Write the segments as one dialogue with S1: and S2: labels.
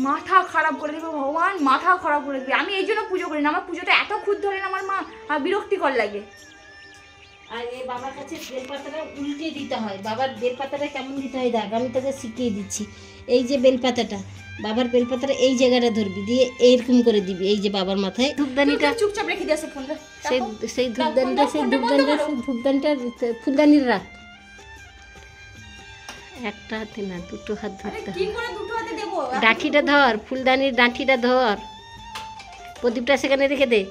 S1: মাথা খারাপ করে দেবে ভগবান, মাথা খারাপ করে দেবে। আমি এই জন্য পুজো করি না, আমার পুজোটা এত খুদ ধরে না আমার মা, আর বিরক্তিকর লাগে।
S2: আর এই বাবার কাছে বেলপাতাটা উল্টে দিতে হয়। বাবার বেলপাতাটা কেমন দিতে হয় দেখ, আমি তোকে শিখিয়ে দিচ্ছি। এই যে বেলপাতাটা, বাবার বেলপাতাটা এই জায়গাটা ধরবি, দিয়ে এইরকম করে দিবি। এই যে বাবার মাথায় ধূপদানিটা
S1: চুপচাপ রেখে দিয়েছে ফোনটা,
S2: সেই ধূপদানিটা ফুলদানির রাখ। একটা হাতে না, দুটো হাত ধরতে।
S1: কি করে দুটো হাতে দেব?
S2: ডাঁঠিটা ধর, ফুলদানির ডাঁঠিটা ধর, প্রদীপটা সেখানে রেখে দে।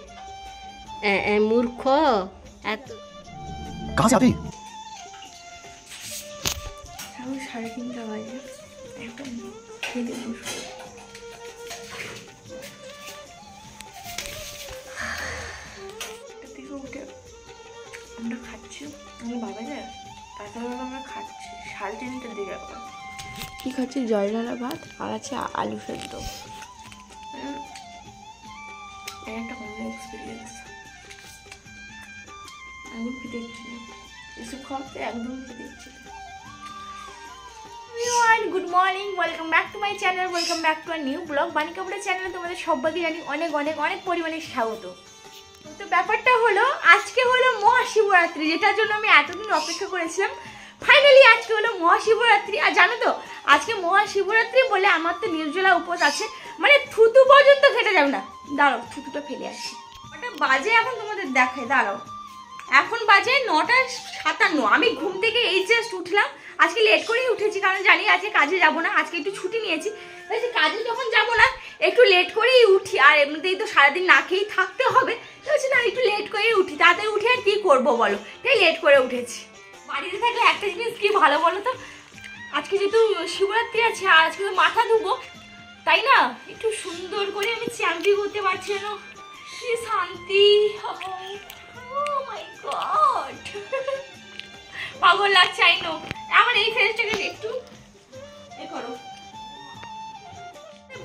S2: মূর্খ এত
S3: कहाँ से आते हैं?
S1: 3:30 বাজে, একদম খেতে বসবো। থেকে উঠে আমরা খাচ্ছি, আমি বাবা যায় তাছাড়া আমরা খাচ্ছি 3:30টার দিকে। আবার কী খাচ্ছি? জয়ঢালা ভাত আর আছে আলু সেদ্ধ। একটা অন্য এক্সপিরিয়েন্স, একদম খেতে ইচ্ছে না এসব খাওয়াতে, একদম খেতে ইচ্ছে না। Good morning, welcome back to my channel, welcome back to our new vlog. Bani কাপড়ের চ্যানেলে তোমাদের সবাইকে জানি অনেক অনেক অনেক পরিমাণে স্বাগত। তো ব্যাপারটা হলো, আজকে হলো মহাশিবরাত্রি, যেটার জন্য আমি এতদিন অপেক্ষা করেছিলাম। ফাইনালি আজকে হলো মহাশিবরাত্রি। আর জানো তো, আজকে মহাশিবরাত্রি বলে আমার তো নির্জলা উপোস আছে, মানে থুতু পর্যন্ত খেতে যাবে না। দাঁড়াও, থুতুটা ফেলে আসি। ওটা বাজে এখন তোমাদের দেখায়, দাঁড়াও। এখন বাজে 9:57। আমি ঘুম থেকে এই জাস্ট উঠলাম। আজকে লেট করেই উঠেছি, কারণ জানি আজকে কাজে যাব না, আজকে একটু ছুটি নিয়েছি। কাজে যখন যাব না একটু লেট করেই উঠি, আর এমনিতেই তো সারাদিন না খেয়েই থাকতে হবে, বলছি না একটু লেট করেই উঠি, তাড়াতাড়ি উঠে আর কী করবো বলো, তাই লেট করে উঠেছি। বাড়িতে থাকলে একটা জিনিস কি ভালো বলো তো, আজকে যেহেতু শিবরাত্রি আছে, আর আজকে তো মাথা ধুবো, তাই না একটু সুন্দর করে আমি চ্যাম্পি করতে পারছি না, কি শান্তি। পাগল লাগছে, আই নো। আমার এই ফেসটাকে একটু করো।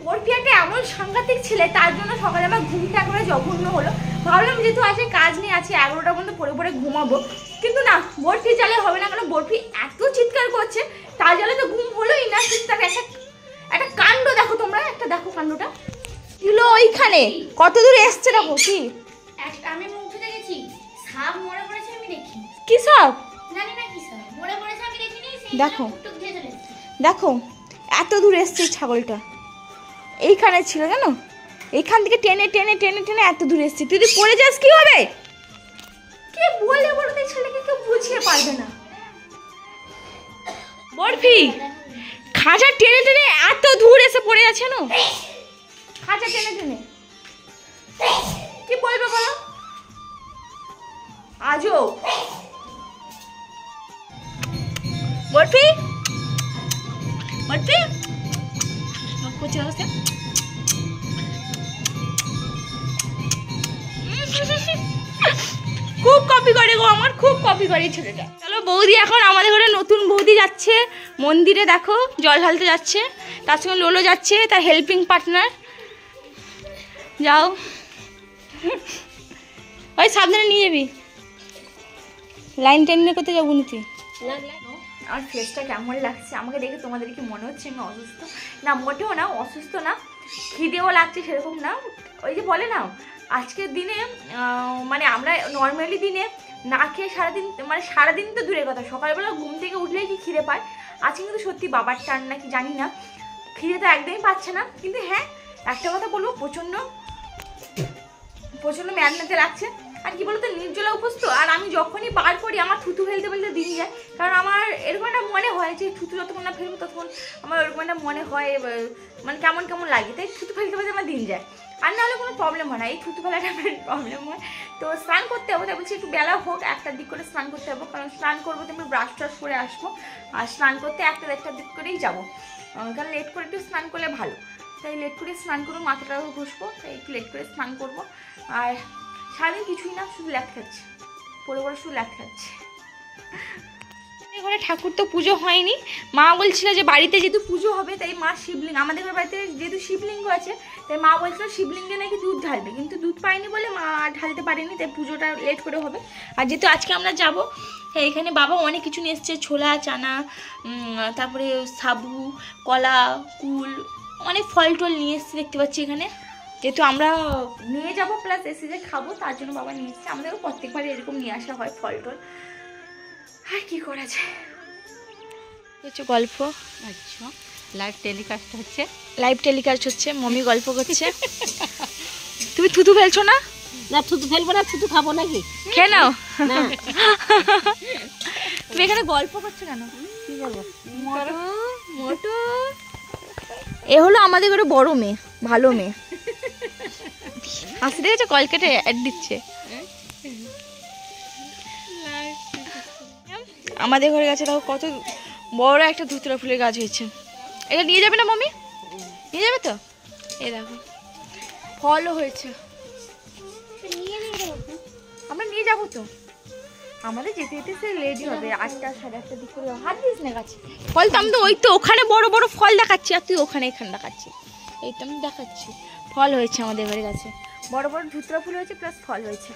S1: বরফিয়াটা এমন সাংঘাতিক ছেলে, তার জন্য সকালে আমার ঘুমটা একেবারে জঘন্য হলো। ভাবলাম যেহেতু আজকে কাজ নিয়ে আছে, 11টা পর্যন্ত পরে পরে ঘুমাবো, কিন্তু না, বরফি জালে হবে না, কারণ বরফি এত চিৎকার করছে, তার জালে তো ঘুম হলোই না। চিৎকার একটা কাণ্ড দেখো তোমরা, একটা দেখো কাণ্ডটা দিলো ওইখানে, কত দূর এসছে দেখো। কি
S4: আমি মুখ ধুতে গেছি, সাপ মরে পড়েছে, আমি দেখি।
S1: কি সব
S4: জানি না কি সাপ মরে পড়েছে, আমি দেখিনি।
S1: দেখো দেখো, এত দূর এসছে ছাগলটা, এইখানে ছিল জানো, এইখান থেকে টেনে টেনে টেনে টেনে এত দূর এসছে। তুই যদি পড়ে যাস কি হবে? কে বলে বলো তো, ছেলেকে কেউ বুঝিয়ে পারবে না। বরফি খাঁচা টেনে টেনে এত দূর এসে পড়ে যাচ্ছে না, খাঁচা টেনে টেনে। কি বলবে বলো? আজও বরফি বরফি করছে অবস্থা। খুব কপি করে গো, আমার খুব কপি করে ছেলেটা। চলো, বৌদি এখন আমাদের ঘরে নতুন বৌদি যাচ্ছে মন্দিরে, দেখো জল ঢালতে যাচ্ছে, তার সঙ্গে লোলো যাচ্ছে, তার হেল্পিং পার্টনার। যাও, ওই সাবধানে নিয়ে যাবি, লাইন টেনে করতে যাবো নিতে। আর ফেসটা কেমন লাগছে আমাকে দেখে, তোমাদের কি মনে হচ্ছে আমি অসুস্থ? না, মোটেও না, অসুস্থ না, খিদেও লাগছে সেরকম না। ওই যে বলে না, আজকের দিনে মানে আমরা নর্মালি দিনে না খেয়ে সারাদিন, মানে সারাদিন তো দূরের কথা, সকালবেলা ঘুম থেকে উঠলেই কি খিদে পায়। আজকে কিন্তু সত্যি বাবার টান নাকি জানি না, খিদে তো একদমই পাচ্ছে না। কিন্তু হ্যাঁ, একটা কথা বলবো, প্রচণ্ড প্রচণ্ড ম্যাদনাতে লাগছে। আর কি বলতো, নির্জলা উপোস তো, আর আমি যখনই বার করি আমার থুতু ফেলতে ফেলতে দিন যায়, কারণ আমার এরকম একটা মনে হয় যে থুতু যতক্ষণ না ফেলবো ততক্ষণ আমার ওরকম একটা মনে হয়, মানে কেমন কেমন লাগে, তাই থুতু ফেলতে ফেলতে আমার দিন যায়। আর নাহলে কোনো প্রবলেম হয় না, এই থুতু ফেলাটা আমার প্রবলেম হয়। তো স্নান করতে হবে, তাই বলছি একটু বেলা হোক, 1টার দিক করে স্নান করতে হবে, কারণ স্নান করবো তো আমি ব্রাশ ট্রাশ করে আসবো, আর স্নান করতে 1-1:30 দিক করেই যাবো, কারণ লেট করে একটু স্নান করলে ভালো। তাই লেট করে স্নান করবো, মাথাটাও ঘষবো, তাই একটু লেট করে স্নান করবো। আর সারাদিন কিছুই না, শুধু ল্যাট খাচ্ছে, পরে পরে শুধু ল্যাট খাচ্ছে। ঘরে ঠাকুর তো পুজো হয়নি, মা বলছিল যে বাড়িতে যেহেতু পুজো হবে, তাই মা শিবলিঙ্গ, আমাদের বাড়িতে যেহেতু শিবলিঙ্গ আছে, তাই মা বলছিল শিবলিঙ্গে নাকি দুধ ঢালবে, কিন্তু দুধ পাইনি বলে মা ঢালতে পারেনি, তাই পুজোটা লেট করে হবে। আর যেহেতু আজকে আমরা যাবো, এখানে বাবা অনেক কিছু নিয়ে এসছে, ছোলা চানা, তারপরে সাবু, কলা, কুল, অনেক ফল টল নিয়ে এসেছি দেখতে পাচ্ছি এখানে, যেহেতু আমরা নিয়ে যাবো প্লাস এসে যে খাবো তার জন্য বাবা নিয়ে এসেছে। আমাদেরও প্রত্যেকবার এরকম নিয়ে আসা হয় ফল টল, আর কি করা যায়। হচ্ছে গল্প,
S2: আচ্ছা লাইভ টেলিকাস্ট হচ্ছে,
S1: লাইভ টেলিকাস্ট হচ্ছে, মমি গল্প করছে। তুমি থুতু ফেলছো না?
S2: না থুতু ফেলবো না, থুতু খাবো নাকি?
S1: খেয়ে নাও।
S2: না
S1: তুমি এখানে গল্প করছো কেন?
S2: কি বলবো?
S1: মোটু মোটু এ হলো আমাদের ঘরে বড় মেয়ে, ভালো মেয়ে। হাসি দেখেছো, কল কেটে অ্যাড দিচ্ছে। আমাদের ঘরে গাছে দেখো কত বড় একটা ধুতরা ফুলের গাছ হয়েছে। এটা নিয়ে যাবে না মামি? নিয়ে যাবে তো? এই দেখো ফলও হয়েছে, আমরা নিয়ে যাবো তো। আমাদের যেতে যেতে সে রেডি হবে 8টা 8:30 দিক করে। হাত দিস না গাছে ফল তো, আমি তো ওই তো ওখানে বড় বড় ফল দেখাচ্ছি আর তুই ওখানে এখানে দেখাচ্ছি। এই তো আমি দেখাচ্ছি ফল হয়েছে আমাদের ঘরে গাছে, বড় বড় ধুতরা ফুল হয়েছে প্লাস ফল হয়েছে।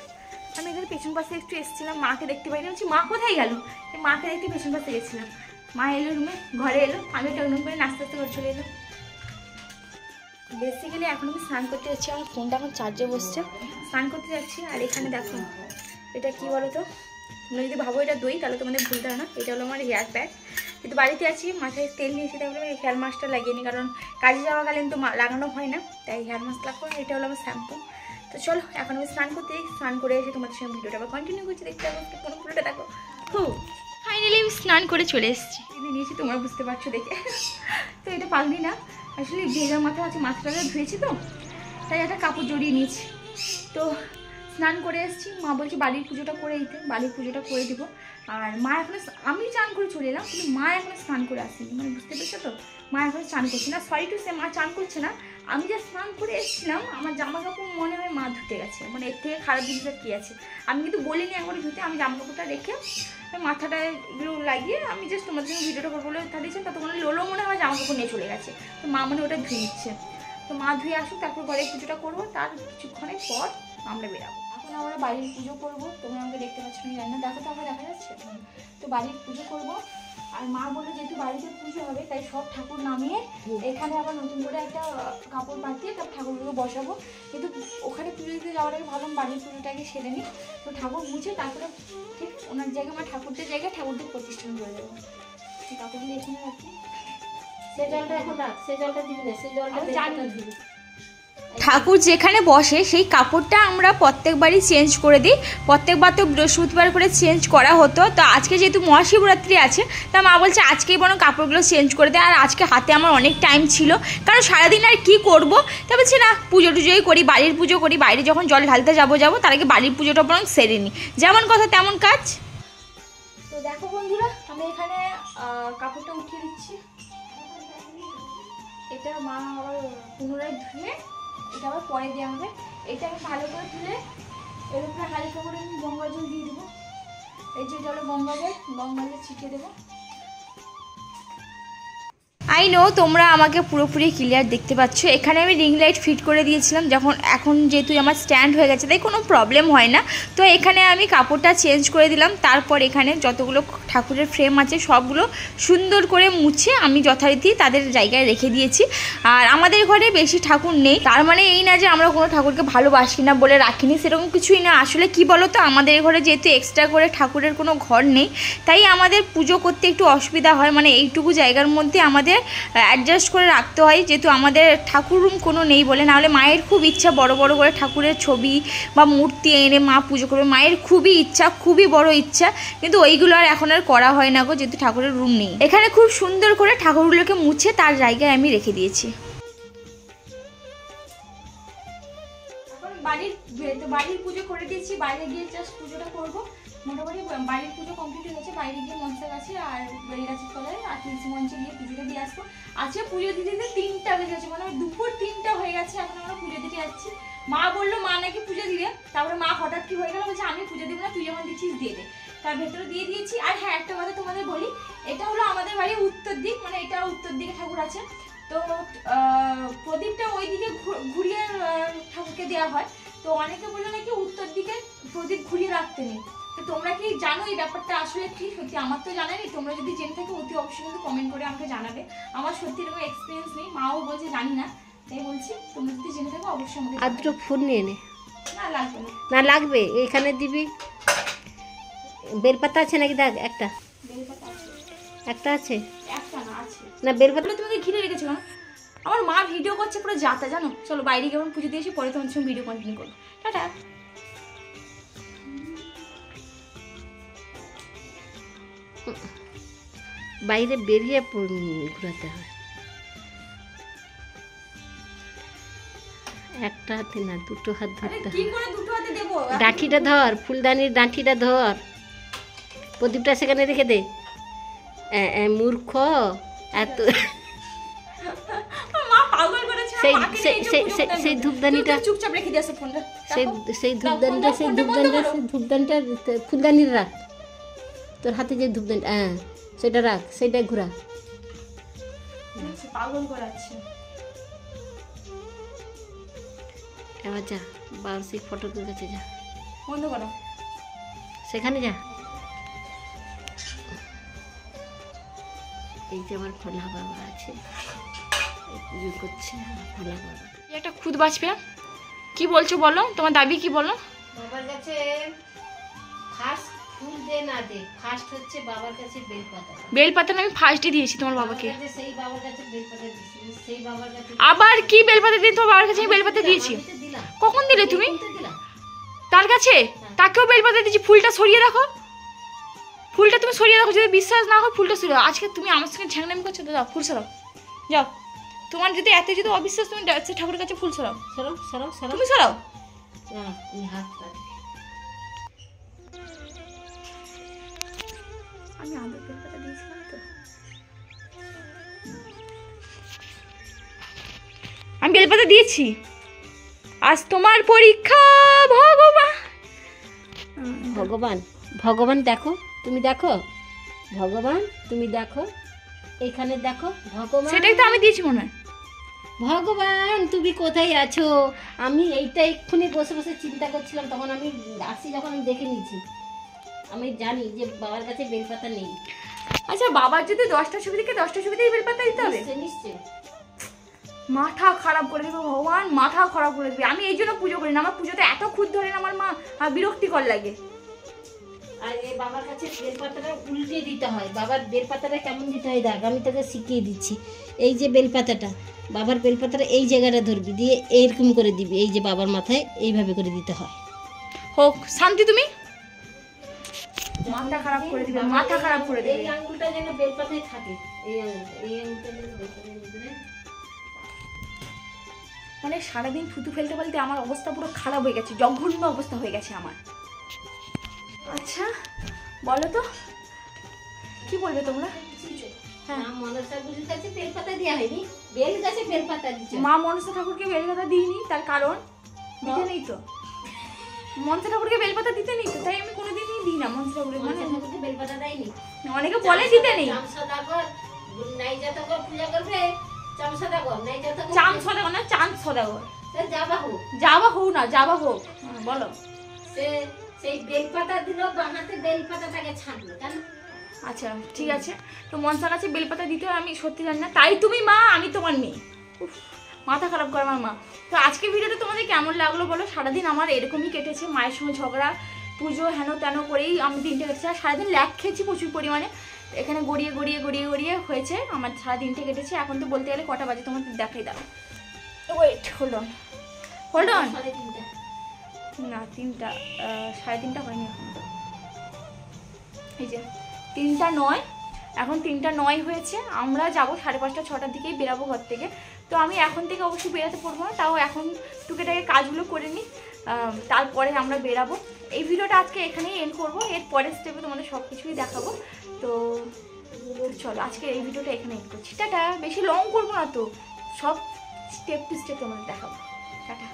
S1: আমি এখানে পেছন পাশে একটু এসেছিলাম, মাকে দেখতে পাইনি, বলছি মা কোথায় গেল? এই মাকে দেখতে পেছন পাশে গেছিলাম। মা এলো রুমে, ঘরে এলো, আমি একটা রুম করে নাস্তে নাস্তে ঘর চলে এলো। বেসিক্যালি এখন আমি স্নান করতে যাচ্ছি, আমার ফোনটা এখন চার্জে বসছে, স্নান করতে যাচ্ছি। আর এখানে দেখো এটা কি বলো তো, তোমরা যদি ভাবো এটা দই তাহলে তোমাদের ভুলতে হয় না, এটা হলো আমার হেয়ার প্যাক। কিন্তু বাড়িতে আছি, মাথায় তেল নিয়েছি, তাহলে আমি হেয়ার মাস্কটা লাগিয়ে নিই, কারণ কাজে যাওয়াকালীন তো লাগানো হয় না, তাই হেয়ার মাস্ক লাগবো। এটা হলো আমার শ্যাম্পু। তো চলো এখন আমি স্নান করতে যাই, স্নান করে এসে তোমাদের সঙ্গে ভিডিওটা আবার কন্টিনিউ করছি, দেখতে থাকো, কোনো পুরোটা দেখো। ফাইনালি আমি স্নান করে চলে এসেছি, নিয়েছি তোমরা বুঝতে পারছো দেখে। তো এটা পাগলি না, আসলে ভেজা মাথা আছে, মাথাটা ধুয়েছি তো তাই একটা কাপড় জড়িয়ে নিয়েছি। তো স্নান করে এসেছি, মা বলছে বাড়ির পুজোটা করে দিতে, বাড়ির পুজোটা করে দিব। আর মা এখনো, আমি চান করে চলে এলাম কিন্তু মা এখনো স্নান করে আসেনি, মানে বুঝতে পেরেছো তো, মা এখনো স্নান করছে না। সরি টু সে মা চান করছে না, আমি যা স্নান করে এসেছিলাম আমার জামা কাপড় মনে হয় মা ধুতে গেছে, মানে এর থেকে খারাপ জিনিসটা কী আছে। আমি কিন্তু বলিনি একবারে ধুতে, আমি জামা কাপড়টা রেখে মাথাটা এগুলো লাগিয়ে আমি জাস্ট তোমাদের সঙ্গে ভিডিওটা করবো বলে তা দিয়েছেন, তত মানে লোলো মনে হয় জামা কাপড় নিয়ে চলে গেছে। তো মা মানে ওটা ধুয়ে নিচ্ছে, তো মা ধুয়ে আসুক, তারপর ঘরে পুজোটা করবো, তার কিছুক্ষণের পর আমরা বেরাবো। এখন আমরা বাড়ির পুজো করবো, তোমরা আমাকে দেখতে পাচ্ছ না জানি না, দেখো তো আমরা দেখা যাচ্ছে। তো বাড়ির পুজো করবো, আর মা বললো যেহেতু বাড়িতে পুজো হবে তাই সব ঠাকুর নামিয়ে এখানে আবার নতুন করে একটা কাপড় পাতিয়ে তার ঠাকুরগুলো বসাবো। কিন্তু ওখানে পুজো দিতে যাওয়ার আগে ভাবলাম বাড়ির পুজোটাকে সেরে নিই, তো ঠাকুর মুছে তারপরে ঠিক ওনার জায়গায় আমার ঠাকুরদের জায়গায় ঠাকুরদের প্রতিষ্ঠান করে দেবো। কাপড়গুলো এখানে রাখি,
S2: সে জলটা এখন রাখ, সে জলটা দিবি না, সে জলটা
S1: জানি। ঠাকুর যেখানে বসে সেই কাপড়টা আমরা প্রত্যেকবারই চেঞ্জ করে দিই, প্রত্যেকবার তো বৃহস্পতিবার করে চেঞ্জ করা হতো। তো আজকে যেহেতু মহাশিবরাত্রি আছে, তা মা বলছে আজকেই বরং কাপড়গুলো চেঞ্জ করে দেয়। আর আজকে হাতে আমার অনেক টাইম ছিল, কারণ সারাদিন আর কি করব, তা বলছি না পুজো টুজোই করি, বাড়ির পুজো করি, বাইরে যখন জল ঢালতে যাবো তার আগে বাড়ির পুজোটা বরং সেরে নিই, যেমন কথা তেমন কাজ। তো দেখো বন্ধুরা, আমি এখানে কাপড়টা উঠিয়ে দিচ্ছি, এটা মা আবার পুনরায় ধুয়ে এটা আবার পরে দেওয়া হবে। এটা আমি ভালো করে তুলে এর উপরে হালকা করে আমি গঙ্গা জল দিয়ে দেবো, এই যে জলে গঙ্গা জল ছিটিয়ে দেবো। আই নো তোমরা আমাকে পুরোপুরি ক্লিয়ার দেখতে পাচ্ছ। এখানে আমি রিং লাইট ফিট করে দিয়েছিলাম, এখন যেহেতু আমার স্ট্যান্ড হয়ে গেছে তাই কোনো প্রবলেম হয় না। তো এখানে আমি কাপড়টা চেঞ্জ করে দিলাম, তারপর এখানে যতগুলো ঠাকুরের ফ্রেম আছে সবগুলো সুন্দর করে মুছে আমি যথারীতি তাদের জায়গায় রেখে দিয়েছি। আর আমাদের ঘরে বেশি ঠাকুর নেই, তার মানে এই না যে আমরা কোনো ঠাকুরকে ভালোবাসি না বলে রাখিনি, সেরকম কিছুই না। আসলে কি বলো তো, আমাদের ঘরে যেহেতু এক্সট্রা করে ঠাকুরের কোনো ঘর নেই তাই আমাদের পুজো করতে একটু অসুবিধা হয়, মানে এইটুকু জায়গার মধ্যে আমাদের অ্যাডজাস্ট করে রাখতে হয়, যেহেতু আমাদের ঠাকুর রুম কোনো নেই বলে। নাহলে মায়ের খুব ইচ্ছা বড় বড় করে ঠাকুরের ছবি বা মূর্তি এনে মা পুজো করবে, মায়ের খুবই ইচ্ছা, খুবই বড় ইচ্ছা, কিন্তু ওইগুলো আর এখন আর করা হয় না গো, যেহেতু ঠাকুরের রুম নেই। এখানে খুব সুন্দর করে ঠাকুরগুলোকে মুছে তার জায়গায় আমি রেখে দিয়েছি। এখন বাড়ির পুজো করে দিয়েছি, বাইরে গিয়ে জাস্ট পুজোটা করবো। মোটামুটি বাড়ির পুজো কমপ্লিট হয়ে গেছে, বাইরে গিয়ে মনসা গাছে আর বেল গাছের তলায় আর তুলসী মঞ্চে গিয়ে পুজোটা দিয়ে আসবো। আজকে পুজো দিতে 3টা বেজে গেছে, মানে দুপুর 3টা হয়ে গেছে, এখন আমরা পুজো দিতে যাচ্ছি। মা বললো মা নাকি পুজো দিবে, তারপরে মা হঠাৎ কি হয়ে গেল, বলছে আমি পুজো দেবো না, তুই যখন দিচ্ছিস দিয়ে দে। তার ভেতরে দিয়ে দিয়েছি। আর হ্যাঁ, একটা কথা তোমাদের বলি, এটা হলো আমাদের বাড়ির উত্তর দিক, মানে এটা উত্তর দিকে ঠাকুর আছে, তো প্রদীপটা ওই দিকে ঘুরিয়ে ঠাকুরকে দেওয়া হয়। তো অনেকে বললো নাকি উত্তর দিকে প্রদীপ ঘুরিয়ে রাখতে নেই, তো তোমরা কি জানো এই ব্যাপারটা আসলে কি সত্যি? আমার তো জানা নেই, তোমরা যদি জেনে থাকো অতি অবশ্যই কিন্তু কমেন্ট করে আমাকে জানাবে। আমার সত্যি এরকম এক্সপিরিয়েন্স নেই, মাও বলছে জানি না, তাই বলছি তোমরা যদি জেনে থাকো অবশ্যই আমাকে
S2: আর দুটো ফুল নিয়ে নে।
S1: না লাগবে না।
S2: না লাগবে, এখানে দিবি। বেলপাতা আছে নাকি? দেখ একটা
S1: বেলপাতা আছে,
S2: একটা আছে
S1: একটা না আছে।
S2: না বেলপাতা।
S1: তাহলে তোমাকে ঘিরে রেখেছো কেন? আমার মা ভিডিও করছে পুরো যাতা, জানো। চলো বাইরে গিয়ে আমি পুজো দিয়েছি, পরে তোমাদের সঙ্গে ভিডিও কন্টিনিউ করবো। টাটা।
S2: বাইরে বেরিয়ে ঘোরাতে হয়। একটা হাতে না, দুটো হাত
S1: আরে
S2: ধরতে
S1: কি
S2: হয়।
S1: করে দুটো হাতে দেবো?
S2: ডাঁঠিটা ধর, ফুলদানির ডাঁঠিটা ধর, প্রদীপটা সেখানে রেখে দে। মূর্খ এত।
S1: মা পাগল করেছে,
S2: সেই-
S1: মাকে
S2: সেই-
S1: নিয়ে যে
S2: সেই-
S1: পুজো
S2: সেই-
S1: করতে
S2: সেই
S1: হবে।
S2: ধূপদানিটা-
S1: তুই চুপচাপ রেখে দিয়েছে ফোনটা।
S2: সেই
S1: দেখো।
S2: সেই
S1: দাও,
S2: ধূপদানিটা
S1: ফোনটা বন্ধ করো।
S2: সেই ধূপদানিটা ফুলদানির রাখ। তোর হাতে যে ধূপদানি, হ্যাঁ সেটা রাখ, সেটা ঘোরা।
S1: দেখছি, পাগল করাচ্ছে।
S2: এবার যা বার্ষিক ফটোকের কাছে যা,
S1: বন্ধ করো।
S2: সেখানে যা। এই যে আমার ভোলা বাবা আছে, এই পুজো করছে ভোলা বাবা।
S1: এই একটা খুদ বাঁচবে। কি বলছো বলো, তোমার দাবি কি বলো?
S2: বাবার কাছে ফার্স্ট ফুল দে না দে, ফার্স্ট হচ্ছে বাবার কাছে বেলপাতা।
S1: বেলপাতা আমি ফার্স্টে দিয়েছি তোমার বাবাকে।
S2: বাবার কাছে সেই বাবার কাছে বেলপাতা দিয়েছি, সেই বাবার কাছে
S1: আবার কি বেলপাতা দিয়ে তোমার বাবার কাছে আমি বেলপাতা দিয়েছি?
S2: আমি তো দিলাম।
S1: কখন দিলে তুমি?
S2: আমি তো দিলাম।
S1: তার কাছে তাকেও বেলপাতা দিয়েছি। ফুলটা সরিয়ে রাখো, ফুলটা তুমি সরিয়ে রাখো। যদি বিশ্বাস না হয় ফুলটা সরিয়ে রাখো। আজকে তুমি আমার সঙ্গে ঝ্যাংনামি করছো তো, যাও ফুল সরাও, যাও। তোমার যদি এত যদি অবিশ্বাস, তুমি ঠাকুরের কাছে ফুল সরাও,
S2: সরো সরো সরো।
S1: তুমি সরাও।
S2: না, তুমি হাত রাখবে।
S1: আমি আদর বেলপাতা দিয়েছিলাম তো। আমি বেলপাতা দিয়েছি। আজ তোমার পরীক্ষা ভগবান।
S2: ভগবান ভগবান দেখো, তুমি দেখো ভগবান, তুমি দেখো এখানে দেখো ভগবান।
S1: সেটাই তো আমি দিয়েছি মনে হয়।
S2: ভগবান তুমি কোথায় আছো? আমি এইটা এক্ষুনি বসে বসে চিন্তা করছিলাম, তখন আমি আসি, যখন আমি দেখে নিয়েছি। আমি জানি যে বাবার কাছে বেলপাতা নেই।
S1: আচ্ছা, বাবার যদি 10টা ছবি থেকে 10টা ছবিতেই বেলপাতা দিতে হবে?
S2: নিশ্চয় নিশ্চয়।
S1: মাথা খারাপ করে দেবে ভগবান, মাথা খারাপ করে দেবে। আমি এই জন্য পুজো করি না, আমার পুজোতে এত খুদ ধরে না আমার মা, আর বিরক্তিকর লাগে।
S2: আর এই বাবার কাছে বেলপাতাটা উল্টে দিতে হয়। বাবার বেলপাতাটা কেমন দিতে হয় দেখ, আমি তোকে শিখিয়ে দিচ্ছি। এই যে বেলপাতাটা, বাবার বেলপাতাটা এই জায়গাটা ধরবি, দিয়ে এইরকম করে দিবি। এই যে বাবার মাথায় এইভাবে করে দিতে হয়।
S1: হোক শান্তি, তুমি মাথা খারাপ করে দিবে, মাথা খারাপ করে
S2: এই
S1: দিবে।
S2: আঙ্গুলটা যেন বেলপাতায় থাকে, এই আঙ্গুলটা যেন বেলপাতার ভিতরে।
S1: মানে সারাদিন থুতু ফেলতে ফেলতে আমার অবস্থা পুরো খারাপ হয়ে গেছে, জঘন্য অবস্থা হয়ে গেছে আমার। আচ্ছা বলো তো, কি বলবে তোমরা?
S2: হ্যাঁ, মনসা গুরুর কাছে বেলপাতা দেওয়া হয়নি, বেল গাছে বেলপাতা দিচ্ছে।
S1: মা মনসা ঠাকুরকে বেলপাতা দিইনি, তার কারণ দিতে নেই তো। মনসা ঠাকুরকে বেলপাতা দিতে নেই তো, তাই আমি কোনোদিনই দিই না মনসা ঠাকুরকে। মানে
S2: মনসা ঠাকুরকে বেলপাতা দেয়নি।
S1: অনেকে বলে দিতে নেই।
S2: চামসদাগর নাই যতগর পূজা করবে, চামসদাগর নাই যতগর
S1: চাঁদ সদাগর না, চাঁদ সদাগর।
S2: সে যাবাহু,
S1: যাবা হোক না, যাবা হোক। হ্যাঁ, বলো।
S2: সে সেই বেলপাতা দিল, বাহাতে বেলপাতাটাকে ছাঁকলো, কেন?
S1: আচ্ছা ঠিক আছে, তো মনসা কাছে বেলপাতা দিতে হয় আমি সত্যি জানি না, তাই তুমি মা, আমি তোমার মেয়ে। উফ, মাথা খারাপ করে আমার মা। তো আজকে ভিডিওটা তোমাদের কেমন লাগলো বলো? সারাদিন আমার এরকমই কেটেছে, মায়ের সঙ্গে ঝগড়া, পুজো হেন তেন করেই আমি দিনটা কেটেছে। আর সারাদিন ল্যাক খেয়েছি প্রচুর পরিমাণে, এখানে গড়িয়ে গড়িয়ে গড়িয়ে গড়িয়ে হয়েছে আমার সারা দিনটা কেটেছে। এখন তো বলতে গেলে কটা বাজে তোমাদের দেখাই দাও। Wait, hold on, hold on.
S2: 3:30
S1: না 3টা, 3:30 হয়নি এখন। এই যে 3:09, এখন 3:09 হয়েছে। আমরা যাবো 5:30 6টার দিকেই বেরাবো ঘর থেকে। তো আমি এখন থেকে অবশ্যই বেরাতে পারবো না, তাও এখন টুকেটাকে কাজগুলো করে নিই, তারপরে আমরা বেরাবো। এই ভিডিওটা আজকে এখানেই এন্ড করবো, এর পরের স্টেপে তোমাদের সব কিছুই দেখাবো। তো চলো আজকে এই ভিডিওটা এখানে এন্ড করছি। টাটা, বেশি লং করবো না তো, সব স্টেপ টু স্টেপ তোমাদের দেখাবো। টাটা।